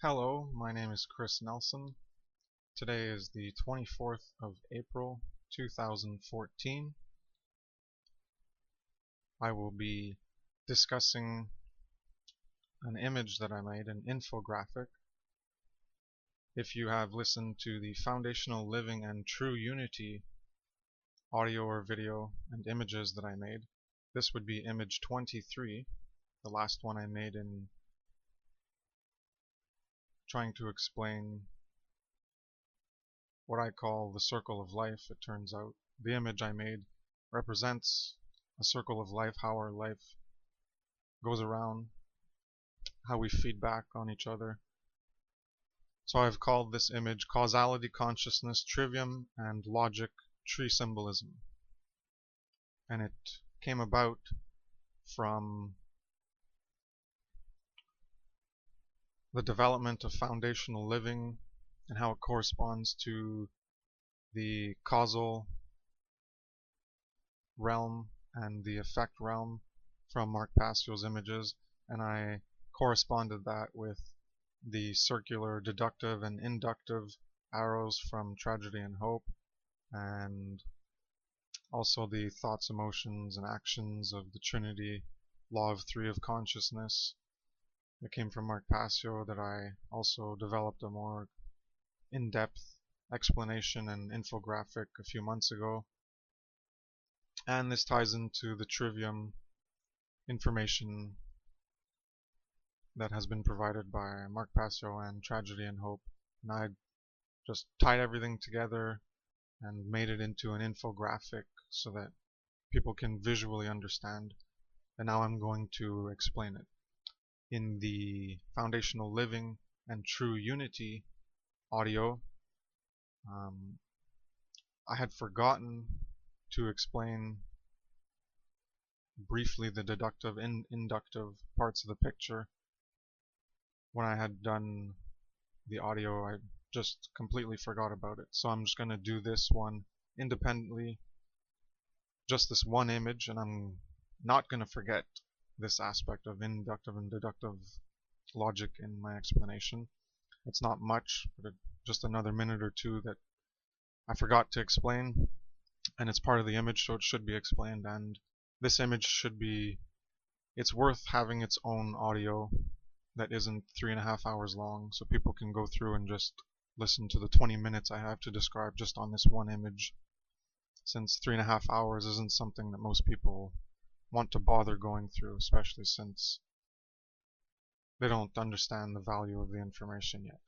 Hello, my name is Kris Nelson. Today is the 24th of April 2014. I will be discussing an image that I made, an infographic. If you have listened to the Foundational Living and True Unity audio or video and images that I made, this would be image 23, the last one I made in trying to explain what I call the circle of life. It turns out the image I made represents a circle of life, how our life goes around, how we feed back on each other. So I've called this image Causality, Consciousness, Trivium, and Logic, Tree-Symbolism. And it came about from the development of foundational living and how it corresponds to the causal realm and the effect realm from Mark Passio's images, and I corresponded that with the circular deductive and inductive arrows from Tragedy and Hope, and also the thoughts, emotions, and actions of the Trinity, Law of Three of Consciousness that came from Mark Passio, that I also developed a more in-depth explanation and infographic a few months ago. And this ties into the Trivium information that has been provided by Mark Passio and Tragedy and Hope. And I just tied everything together and made it into an infographic so that people can visually understand. And now I'm going to explain it. In the Foundational Living and True Unity audio, I had forgotten to explain briefly the deductive and inductive parts of the picture. When I had done the audio, I just completely forgot about it. So I'm just going to do this one independently, just this one image, and I'm not going to forget this aspect of inductive and deductive logic in my explanation. It's not much, but just another minute or two that I forgot to explain, and it's part of the image, so it should be explained. And this image should be, it's worth having its own audio that isn't 3.5 hours long, so people can go through and just listen to the 20 minutes I have to describe just on this one image, since 3.5 hours isn't something that most people want to bother going through, especially since they don't understand the value of the information yet.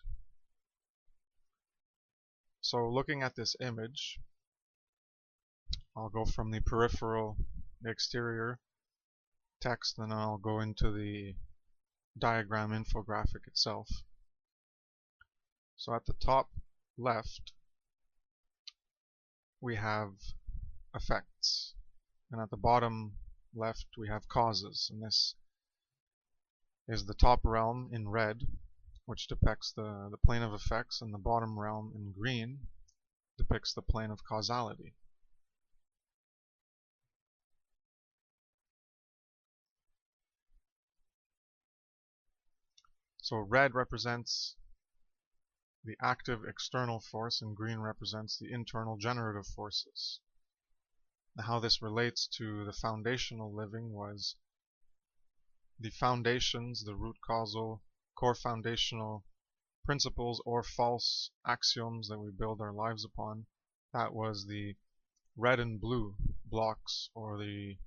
So looking at this image, I'll go from the peripheral, the exterior text, and then I'll go into the diagram infographic itself. So at the top left, we have effects, and at the bottom left we have causes, and this is the top realm in red, which depicts the plane of effects, and the bottom realm in green depicts the plane of causality. So red represents the active external force, and green represents the internal generative forces. Now, how this relates to the foundational living was the foundations, the root causal, core foundational principles or false axioms that we build our lives upon. That was the red and blue blocks, or the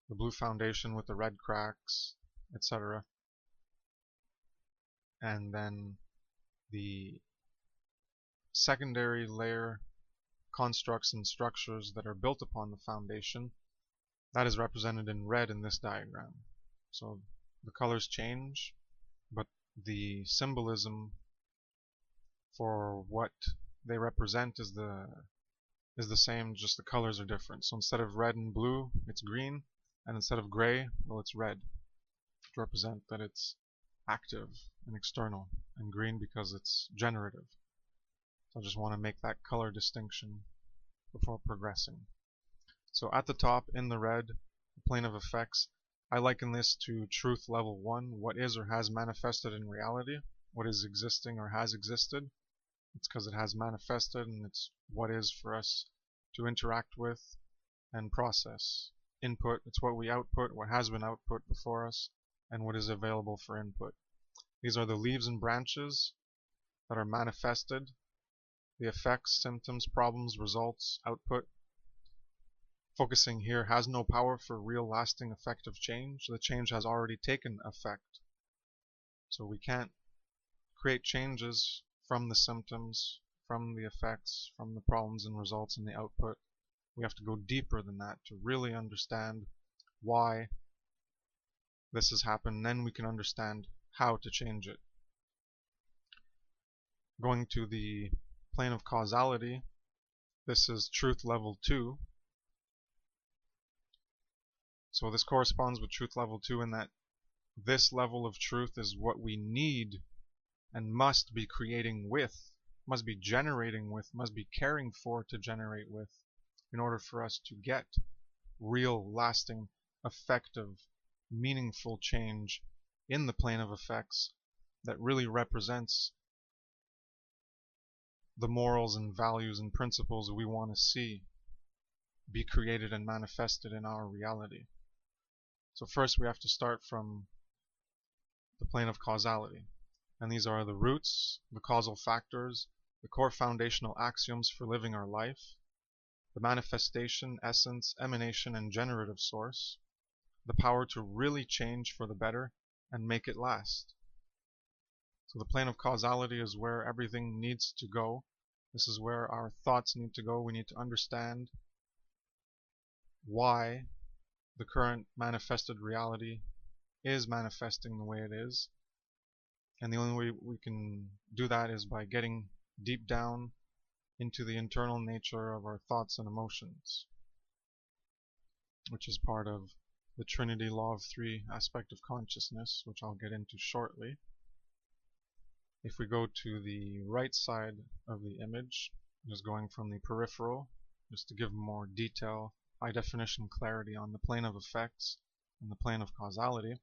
blue foundation with the red cracks, etc. And then the secondary layer constructs and structures that are built upon the foundation, that is represented in red in this diagram. So the colors change, but the symbolism for what they represent is the same, just the colors are different. So instead of red and blue, it's green, and instead of gray, well, it's red to represent that it's active and external, and green because it's generative. So I just want to make that color distinction before progressing. So at the top in the red, the plane of effects, I liken this to truth level 1, what is or has manifested in reality. what is existing or has existed. It's because it has manifested, and it's what is for us to interact with and process. Input, it's what we output, what has been output before us, and what is available for input. These are the leaves and branches that are manifested, the effects, symptoms, problems, results, output. Focusing here has no power for real lasting effective change. The change has already taken effect. So we can't create changes from the symptoms, from the effects, from the problems and results and the output. We have to go deeper than that to really understand why this has happened. Then we can understand how to change it. Going to the plane of causality, this is truth level 2. So this corresponds with truth level 2 in that this level of truth is what we need and must be creating with, must be generating with, must be caring for to generate with, in order for us to get real, lasting, effective, meaningful change in the plane of effects that really represents the morals and values and principles we want to see be created and manifested in our reality. So first we have to start from the plane of causality. And these are the roots, the causal factors, the core foundational axioms for living our life, the manifestation, essence, emanation, and generative source, the power to really change for the better and make it last. So the plane of causality is where everything needs to go. This is where our thoughts need to go. We need to understand why the current manifested reality is manifesting the way it is. And the only way we can do that is by getting deep down into the internal nature of our thoughts and emotions, which is part of the Trinity Law of Three aspect of consciousness, which I'll get into shortly. If we go to the right side of the image, just going from the peripheral, just to give more detail, high definition clarity on the plane of effects and the plane of causality.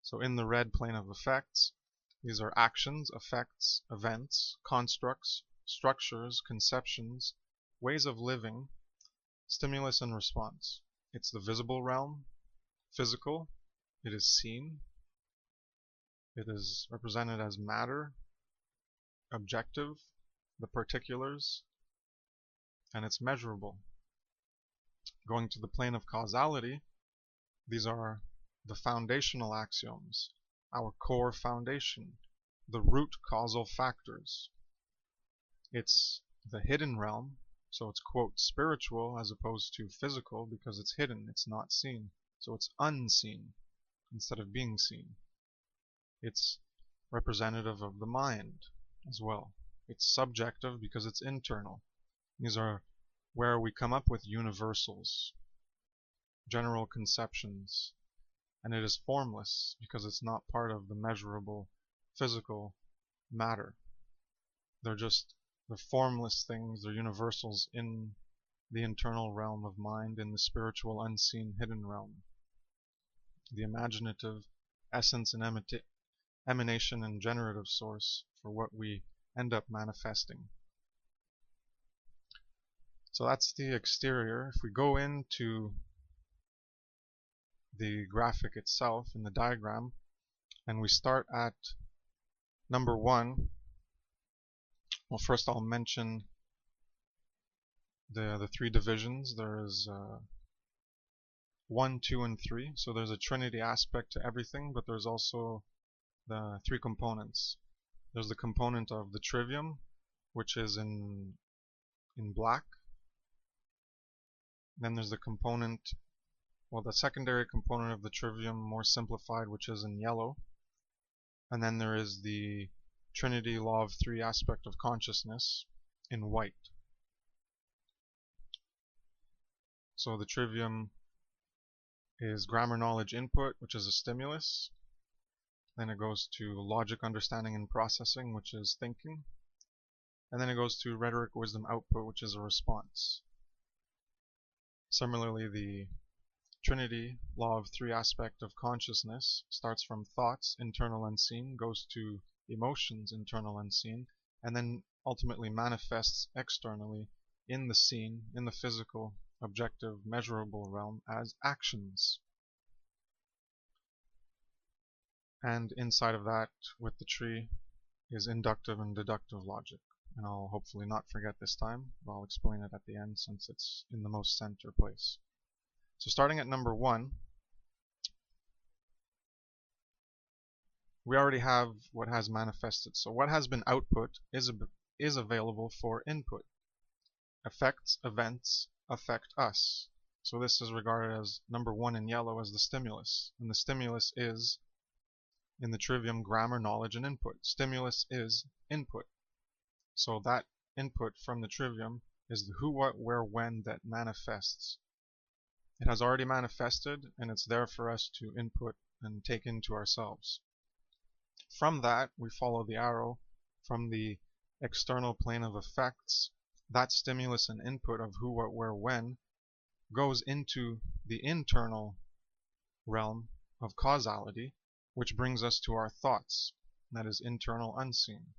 So in the red plane of effects, these are actions, effects, events, constructs, structures, conceptions, ways of living, stimulus and response. It's the visible realm, physical, it is seen, it is represented as matter, objective, the particulars, and it's measurable. Going to the plane of causality, these are the foundational axioms, our core foundation, the root causal factors. It's the hidden realm, so it's quote spiritual as opposed to physical because it's hidden, it's not seen. So it's unseen instead of being seen. It's representative of the mind as well. It's subjective because it's internal. These are where we come up with universals, general conceptions, and it is formless because it's not part of the measurable physical matter. They're just the formless things, they're universals in the internal realm of mind, in the spiritual, unseen, hidden realm. The imaginative essence and emanation and generative source for what we end up manifesting. So that's the exterior. If we go into the graphic itself in the diagram and we start at number 1, well, first I'll mention the 3 divisions. There's 1, 2, and 3. So there's a trinity aspect to everything, but there's also the 3 components. There's the component of the trivium, which is in black. Then there's the component, well, the secondary component of the trivium, more simplified, which is in yellow. And then there is the Trinity Law of Three aspect of consciousness in white. So the trivium is grammar knowledge input, which is a stimulus. Then it goes to logic, understanding, and processing, which is thinking. And then it goes to rhetoric, wisdom, output, which is a response. Similarly, the Trinity Law of Three aspect of consciousness starts from thoughts, internal unseen, goes to emotions, internal, unseen, and then ultimately manifests externally in the scene, in the physical, objective, measurable realm as actions. And inside of that, with the tree, is inductive and deductive logic. And I'll hopefully not forget this time, but I'll explain it at the end since it's in the most center place. So starting at number 1, we already have what has manifested. So what has been output is available for input. Effects, events, affect us. So this is regarded as number 1 in yellow as the stimulus. And the stimulus is, in the Trivium, grammar, knowledge, and input. Stimulus is input. So that input from the Trivium is the who, what, where, when that manifests. It has already manifested, and it's there for us to input and take into ourselves. From that, we follow the arrow from the external plane of effects. That stimulus and input of who, what, where, when goes into the internal realm of causality, which brings us to our thoughts. That is internal, unseen.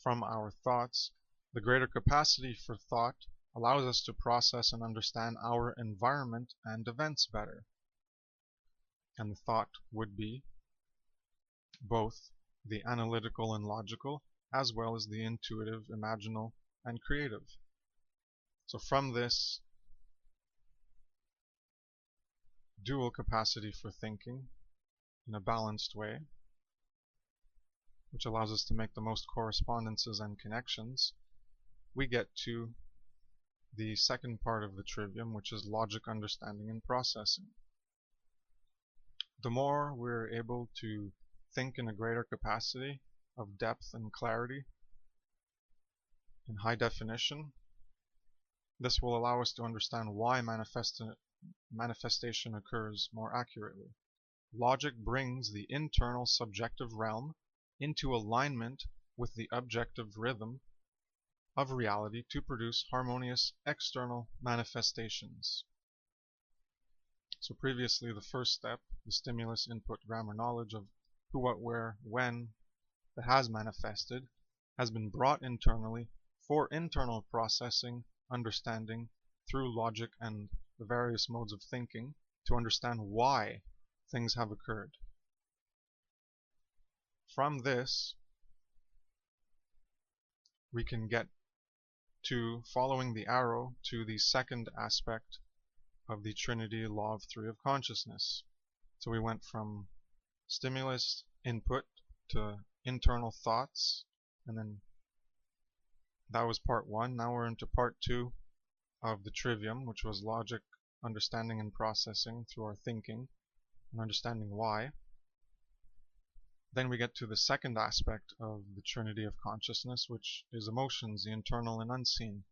From our thoughts, the greater capacity for thought allows us to process and understand our environment and events better. And the thought would be both the analytical and logical, as well as the intuitive, imaginal, and creative. So from this dual capacity for thinking in a balanced way, which allows us to make the most correspondences and connections, we get to the second part of the Trivium, which is logic, understanding, and processing. The more we're able to think in a greater capacity of depth and clarity in high definition, this will allow us to understand why manifestation occurs more accurately. Logic brings the internal subjective realm into alignment with the objective rhythm of reality to produce harmonious external manifestations. So previously, the first step, the stimulus, input, grammar, knowledge of who, what, where, when that has manifested, has been brought internally for internal processing, understanding through logic and the various modes of thinking to understand why things have occurred. From this, we can get to, following the arrow, to the second aspect of the Trinity Law of Three of Consciousness. So we went from stimulus, input, to internal thoughts, and then that was part 1. Now we're into part 2 of the Trivium, which was logic, understanding, and processing through our thinking, and understanding why. Then we get to the second aspect of the Trinity of Consciousness, which is emotions, the internal and unseen.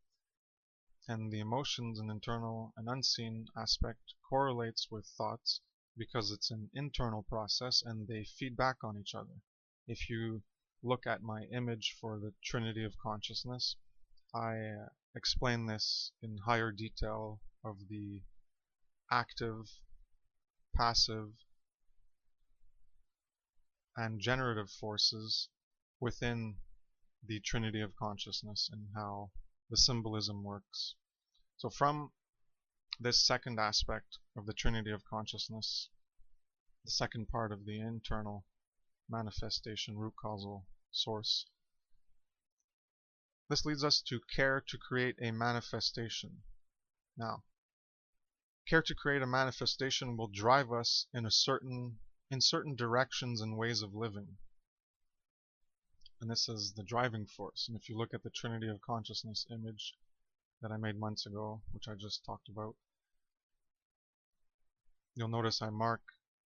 And the emotions and internal and unseen aspect correlates with thoughts because it's an internal process and they feed back on each other. If you look at my image for the Trinity of Consciousness, I explain this in higher detail of the active, passive, and generative forces within the Trinity of Consciousness and how the symbolism works. So from this second aspect of the Trinity of Consciousness, the second part of the internal manifestation, root, causal, source, this leads us to care to create a manifestation. Now, care to create a manifestation will drive us in certain directions and ways of living. And this is the driving force. And if you look at the Trinity of Consciousness image that I made months ago, which I just talked about, you'll notice I mark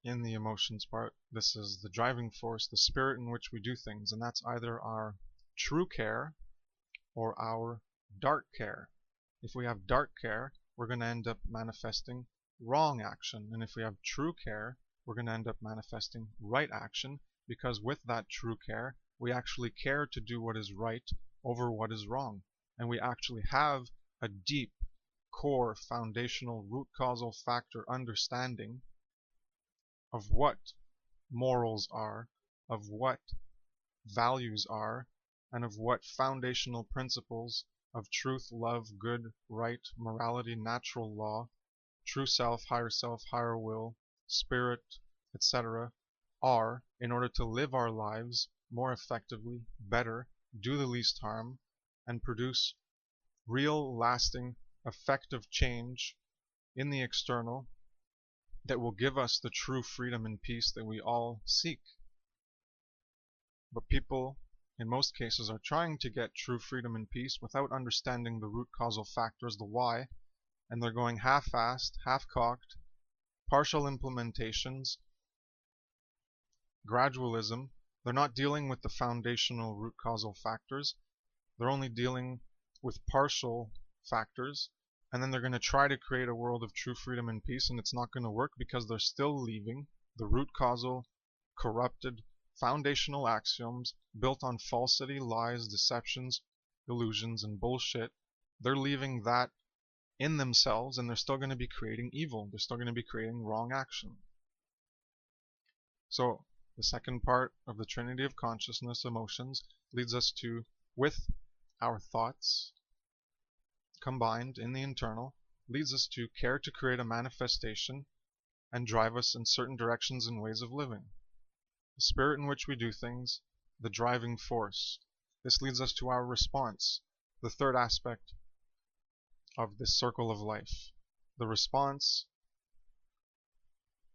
in the emotions part, this is the driving force, the spirit in which we do things, and that's either our true care or our dark care. If we have dark care, we're going to end up manifesting wrong action, and if we have true care, we're going to end up manifesting right action, because with that true care, we actually care to do what is right over what is wrong. And we actually have a deep, core, foundational, root causal factor understanding of what morals are, of what values are and of what foundational principles of truth, love, good, right, morality, natural law, true self, higher will, spirit, etc. are in order to live our lives more effectively, better, do the least harm, and produce real, lasting, effective change in the external that will give us the true freedom and peace that we all seek. But people, in most cases, are trying to get true freedom and peace without understanding the root causal factors, the why, and they're going half-assed, half-cocked, partial implementations, gradualism. They're not dealing with the foundational root causal factors. They're only dealing with partial factors, and then they're going to try to create a world of true freedom and peace, and it's not going to work because they're still leaving the root causal, corrupted, foundational axioms built on falsity, lies, deceptions, illusions, and bullshit. They're leaving that in themselves, and they're still going to be creating evil. They're still going to be creating wrong action. So the second part of the Trinity of Consciousness, emotions, leads us to, with our thoughts combined in the internal, leads us to care to create a manifestation and drive us in certain directions and ways of living. The spirit in which we do things, the driving force. This leads us to our response, the third aspect of this circle of life. The response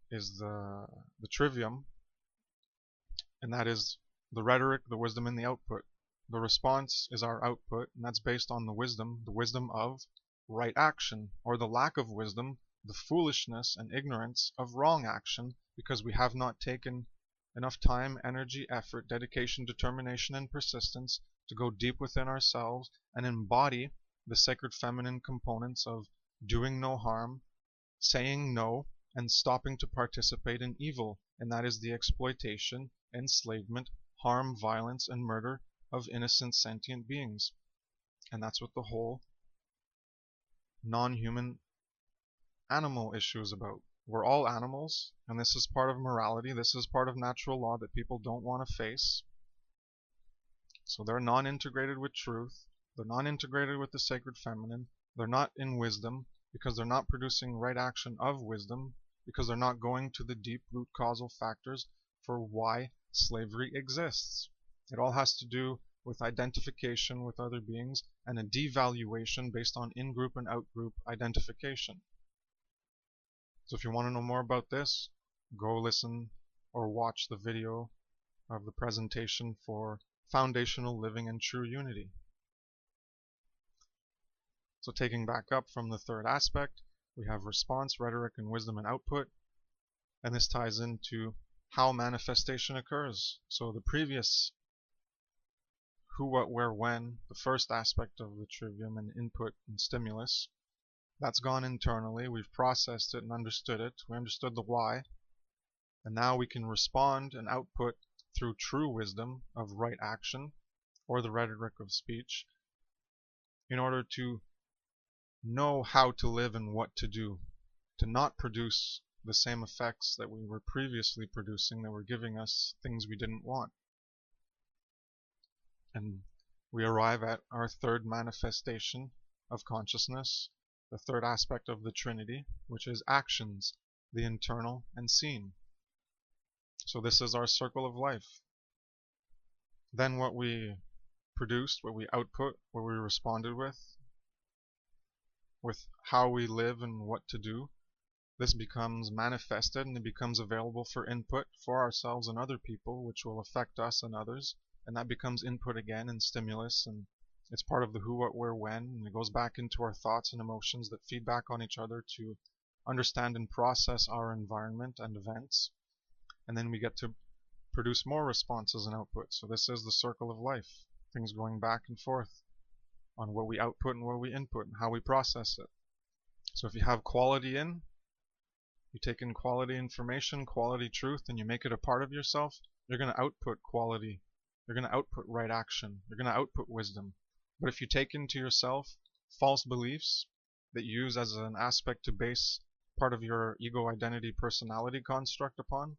is the trivium, and that is the rhetoric, the wisdom, and the output. The response is our output, and that's based on the wisdom of right action, or the lack of wisdom, the foolishness and ignorance of wrong action, because we have not taken enough time, energy, effort, dedication, determination, and persistence to go deep within ourselves and embody the sacred feminine components of doing no harm, saying no, and stopping to participate in evil, and that is the exploitation, enslavement, harm, violence, and murder of innocent sentient beings. And that's what the whole non-human animal issue is about. We're all animals, and this is part of morality, this is part of natural law that people don't want to face. So they're non-integrated with truth, they're non-integrated with the sacred feminine, they're not in wisdom, because they're not producing right action of wisdom, because they're not going to the deep root causal factors for why slavery exists. It all has to do with identification with other beings and a devaluation based on in-group and out-group identification. So if you want to know more about this, go listen or watch the video of the presentation for Foundational Living and True Unity. So taking back up from the third aspect, we have response, rhetoric, and wisdom and output. And this ties into how manifestation occurs. So the previous who, what, where, when, the first aspect of the trivium and input and stimulus, that's gone internally. We've processed it and understood it. We understood the why. And now we can respond and output through true wisdom of right action or the rhetoric of speech in order to know how to live and what to do, to not produce the same effects that we were previously producing that were giving us things we didn't want. And we arrive at our third manifestation of consciousness, the third aspect of the Trinity, which is actions, the internal and seen. So this is our circle of life. Then what we produced, what we output, what we responded with how we live and what to do, this becomes manifested and it becomes available for input for ourselves and other people, which will affect us and others, and that becomes input again and stimulus, and it's part of the who, what, where, when, and it goes back into our thoughts and emotions that feed back on each other to understand and process our environment and events, and then we get to produce more responses and output. So this is the circle of life, things going back and forth on what we output and what we input and how we process it. So if you have quality in, you take in quality information, quality truth, and you make it a part of yourself, you're going to output quality. You're going to output right action. You're going to output wisdom. But if you take into yourself false beliefs that you use as an aspect to base part of your ego identity personality construct upon,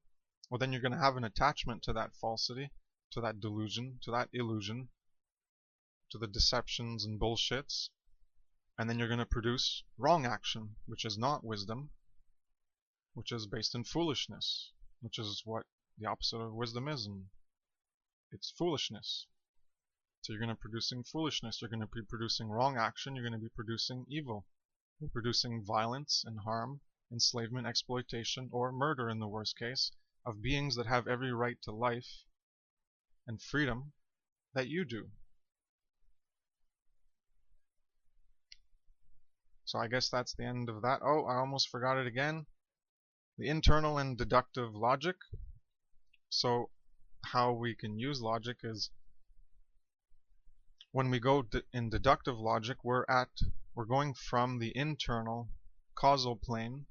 well then you're going to have an attachment to that falsity to that delusion, to that illusion, to the deceptions and bullshits, and then you're going to produce wrong action, which is not wisdom, which is based in foolishness, which is what the opposite of wisdom is, and it's foolishness. So you're going to be producing foolishness, you're going to be producing wrong action, you're going to be producing evil. You're producing violence and harm, enslavement, exploitation, or murder in the worst case, of beings that have every right to life and freedom that you do. So I guess that's the end of that. Oh, I almost forgot it again. The internal and deductive logic. So how we can use logic is when we go in deductive logic, we're going from the internal causal plane,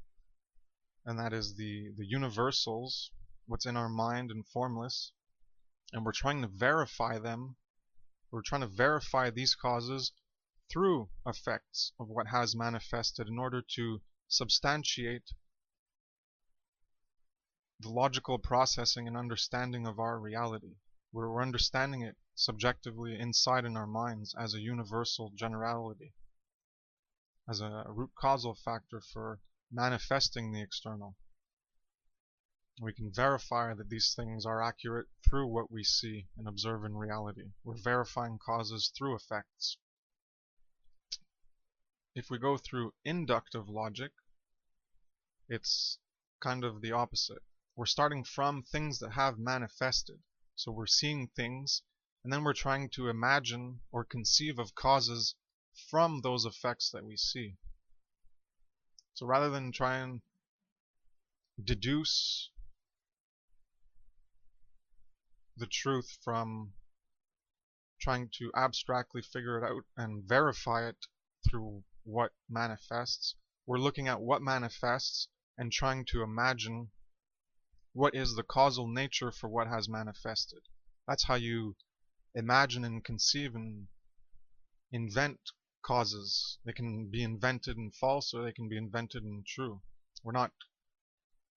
and that is the universals, what's in our mind and formless, and we're trying to verify them. We're trying to verify these causes through effects of what has manifested in order to substantiate the logical processing and understanding of our reality. We're understanding it subjectively inside in our minds as a universal generality, as a root causal factor for manifesting the external. We can verify that these things are accurate through what we see and observe in reality. We're verifying causes through effects. If we go through inductive logic, it's kind of the opposite. We're starting from things that have manifested. So we're seeing things, and then we're trying to imagine or conceive of causes from those effects that we see. So rather than try and deduce the truth from trying to abstractly figure it out and verify it through what manifests, we're looking at what manifests and trying to imagine what is the causal nature for what has manifested. That's how you imagine and conceive and invent causes. They can be invented and false, or they can be invented and true. We're not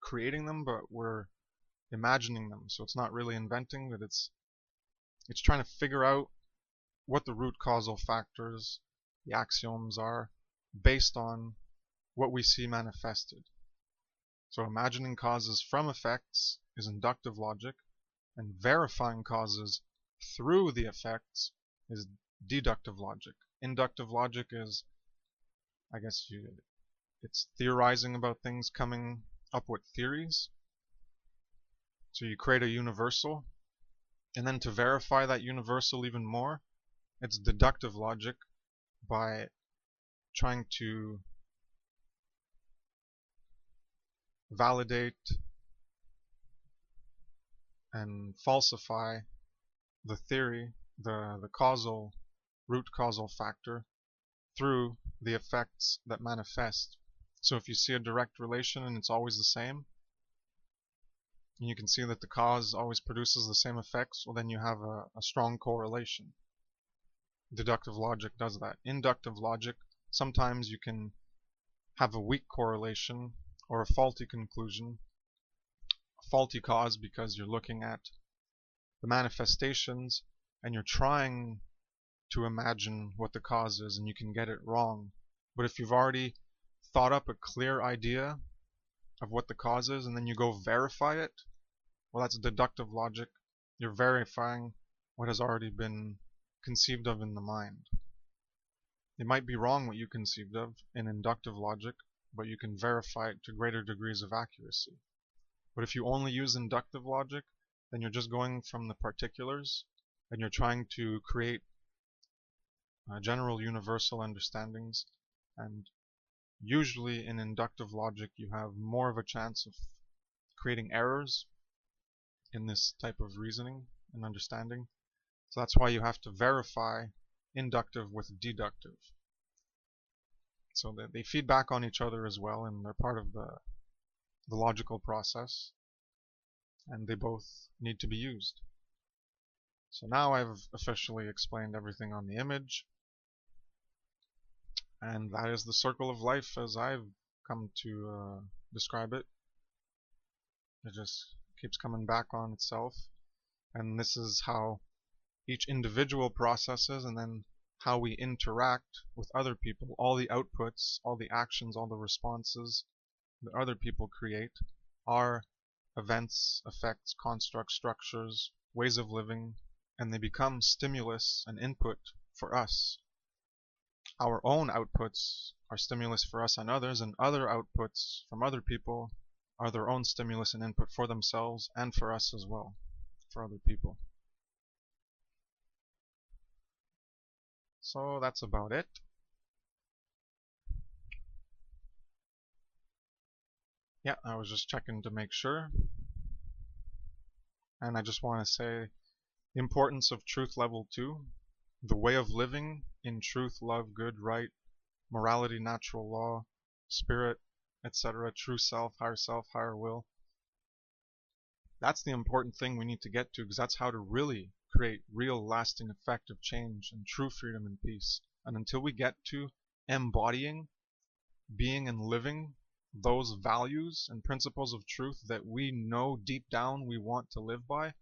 creating them, but we're imagining them. So it's not really inventing, but it's trying to figure out what the root causal factors, the axioms are, based on what we see manifested. So imagining causes from effects is inductive logic, and verifying causes through the effects is deductive logic. Inductive logic is, I guess, it's theorizing about things, coming up with theories. So you create a universal, and then to verify that universal even more, it's deductive logic by trying to validate and falsify the theory, the causal, root causal factor, through the effects that manifest. So if you see a direct relation and it's always the same, and you can see that the cause always produces the same effects, well then you have a strong correlation. Deductive logic does that. Inductive logic, sometimes you can have a weak correlation or a faulty conclusion, a faulty cause, because you're looking at the manifestations and you're trying to imagine what the cause is, and you can get it wrong. But if you've already thought up a clear idea of what the cause is and then you go verify it, well, that's deductive logic. You're verifying what has already been conceived of in the mind. It might be wrong what you conceived of in inductive logic, but you can verify it to greater degrees of accuracy. But if you only use inductive logic, then you're just going from the particulars and you're trying to create general universal understandings, and usually in inductive logic you have more of a chance of creating errors in this type of reasoning and understanding. So that's why you have to verify inductive with deductive. So that they feed back on each other as well, and they're part of the logical process, and they both need to be used. So now I've officially explained everything on the image, and that is the circle of life as I've come to describe it. It just keeps coming back on itself. And this is how each individual processes, and then how we interact with other people. All the outputs, all the actions, all the responses that other people create are events, effects, constructs, structures, ways of living, and they become stimulus and input for us. Our own outputs are stimulus for us and others, and other outputs from other people are their own stimulus and input for themselves and for us as well, for other people. So that's about it. Yeah, I was just checking to make sure. And I just want to say the importance of truth level 2, the way of living in truth, love, good, right, morality, natural law, spirit, etc., true self, higher will. That's the important thing we need to get to, because that's how to really create real lasting effective change and true freedom and peace. And until we get to embodying, being and living those values and principles of truth that we know deep down we want to live by,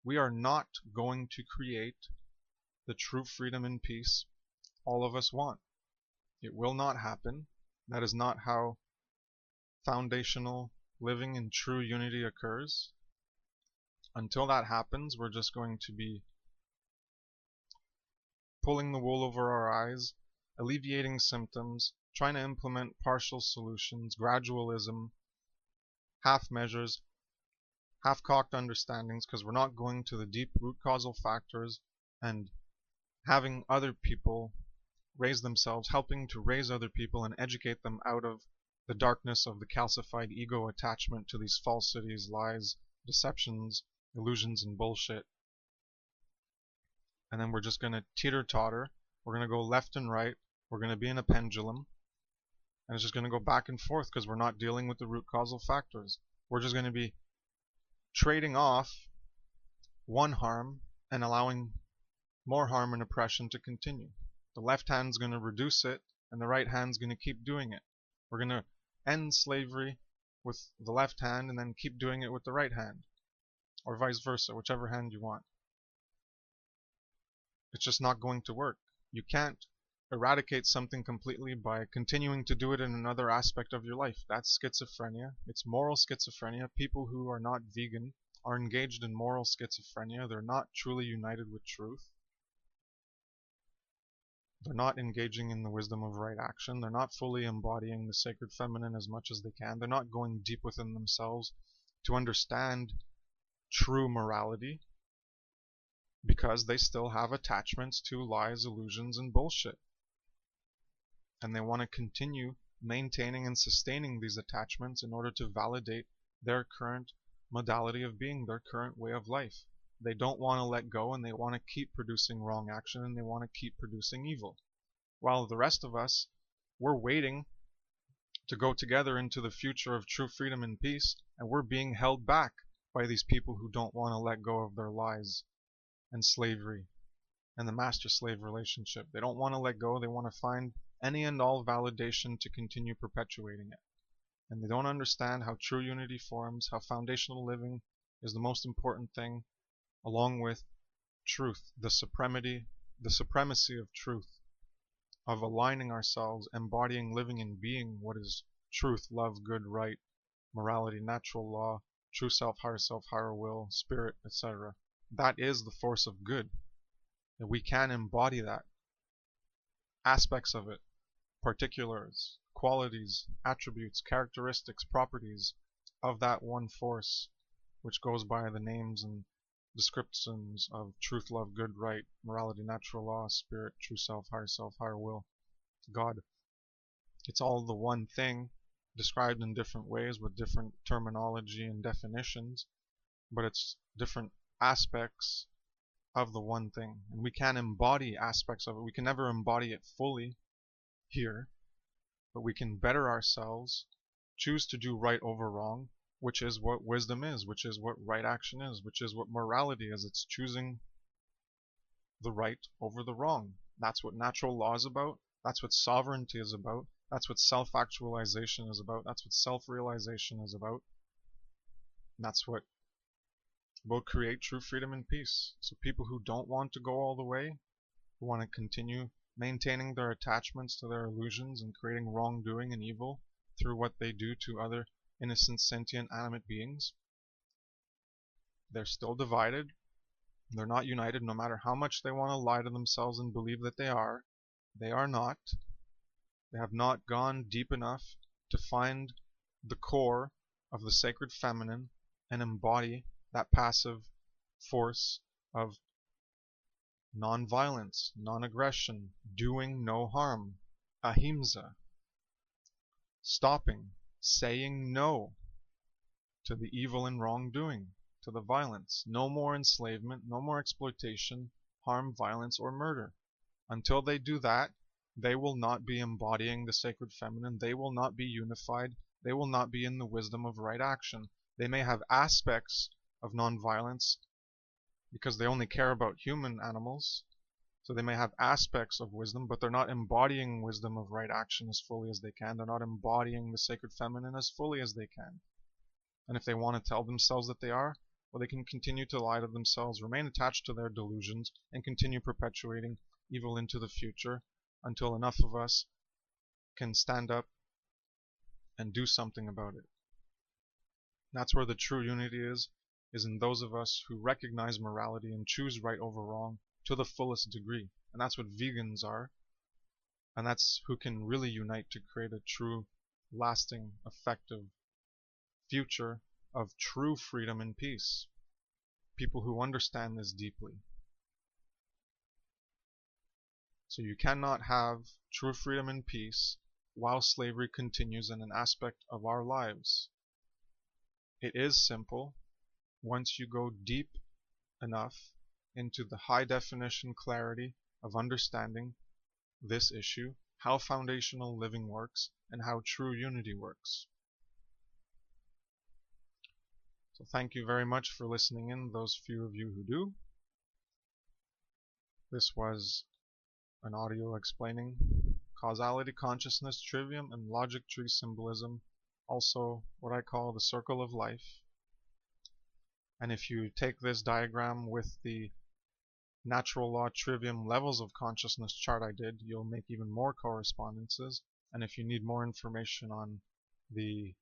we are not going to create the true freedom and peace all of us want. It will not happen. That is not how foundational living in true unity occurs. Until that happens, we're just going to be pulling the wool over our eyes, alleviating symptoms, trying to implement partial solutions, gradualism, half measures, half-cocked understandings, because we're not going to the deep root causal factors and having other people raise themselves, helping to raise other people and educate them out of the darkness of the calcified ego attachment to these falsities, lies, deceptions, illusions, and bullshit. And then we're just going to teeter-totter. We're going to go left and right. We're going to be in a pendulum. And it's just going to go back and forth because we're not dealing with the root causal factors. We're just going to be trading off one harm and allowing more harm and oppression to continue. The left hand's going to reduce it, and the right hand's going to keep doing it. We're going to end slavery with the left hand and then keep doing it with the right hand. Or vice versa, whichever hand you want. It's just not going to work. You can't eradicate something completely by continuing to do it in another aspect of your life. That's schizophrenia. It's moral schizophrenia. People who are not vegan are engaged in moral schizophrenia. They're not truly united with truth. They're not engaging in the wisdom of right action. They're not fully embodying the sacred feminine as much as they can. They're not going deep within themselves to understand true morality, because they still have attachments to lies, illusions, and bullshit. And they want to continue maintaining and sustaining these attachments in order to validate their current modality of being, their current way of life. They don't want to let go, and they want to keep producing wrong action, and they want to keep producing evil. While the rest of us, we're waiting to go together into the future of true freedom and peace, and we're being held back by these people who don't want to let go of their lies and slavery and the master-slave relationship. They don't want to let go. They want to find any and all validation to continue perpetuating it. And they don't understand how true unity forms, how foundational living is the most important thing, along with truth, the supremacy of truth, of aligning ourselves, embodying, living, and being what is truth, love, good, right, morality, natural law, true self, higher will, spirit, etc. That is the force of good. And we can embody that. Aspects of it, particulars, qualities, attributes, characteristics, properties of that one force, which goes by the names and descriptions of truth, love, good, right, morality, natural law, spirit, true self, higher will, God. It's all the one thing, described in different ways with different terminology and definitions, but it's different aspects of the one thing. And we can embody aspects of it. We can never embody it fully here, but we can better ourselves, choose to do right over wrong, which is what wisdom is, which is what right action is, which is what morality is. It's choosing the right over the wrong. That's what natural law is about. That's what sovereignty is about. That's what self-actualization is about. That's what self-realization is about. And that's what will create true freedom and peace. So people who don't want to go all the way, who want to continue maintaining their attachments to their illusions and creating wrongdoing and evil through what they do to other innocent, sentient, animate beings, they're still divided. They're not united, no matter how much they want to lie to themselves and believe that they are. They are not. They have not gone deep enough to find the core of the sacred feminine and embody that passive force of non-violence, non-aggression, doing no harm, ahimsa, stopping, saying no to the evil and wrongdoing, to the violence. No more enslavement, no more exploitation, harm, violence, or murder. Until they do that, they will not be embodying the sacred feminine. They will not be unified. They will not be in the wisdom of right action. They may have aspects of non-violence because they only care about human animals. So they may have aspects of wisdom, but they're not embodying wisdom of right action as fully as they can. They're not embodying the sacred feminine as fully as they can. And if they want to tell themselves that they are, well, they can continue to lie to themselves, remain attached to their delusions, and continue perpetuating evil into the future until enough of us can stand up and do something about it. That's where the true unity is in those of us who recognize morality and choose right over wrong to the fullest degree. And that's what vegans are. And that's who can really unite to create a true, lasting, effective future of true freedom and peace. People who understand this deeply. So you cannot have true freedom and peace while slavery continues in an aspect of our lives. It is simple once you go deep enough into the high definition clarity of understanding this issue, how foundational living works, and how true unity works. So thank you very much for listening in, those few of you who do. This was an audio explaining causality, consciousness, trivium, and logic tree symbolism, also what I call the circle of life. And if you take this diagram with the natural law trivium levels of consciousness chart I did, you'll make even more correspondences. And if you need more information on the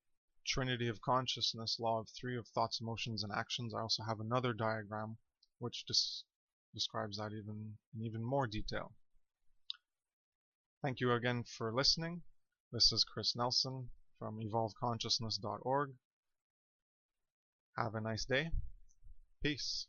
Trinity of Consciousness, Law of Three of Thoughts, Emotions, and Actions, I also have another diagram which describes that in even more detail. Thank you again for listening. This is Kris Nelson from evolveconsciousness.org. Have a nice day. Peace.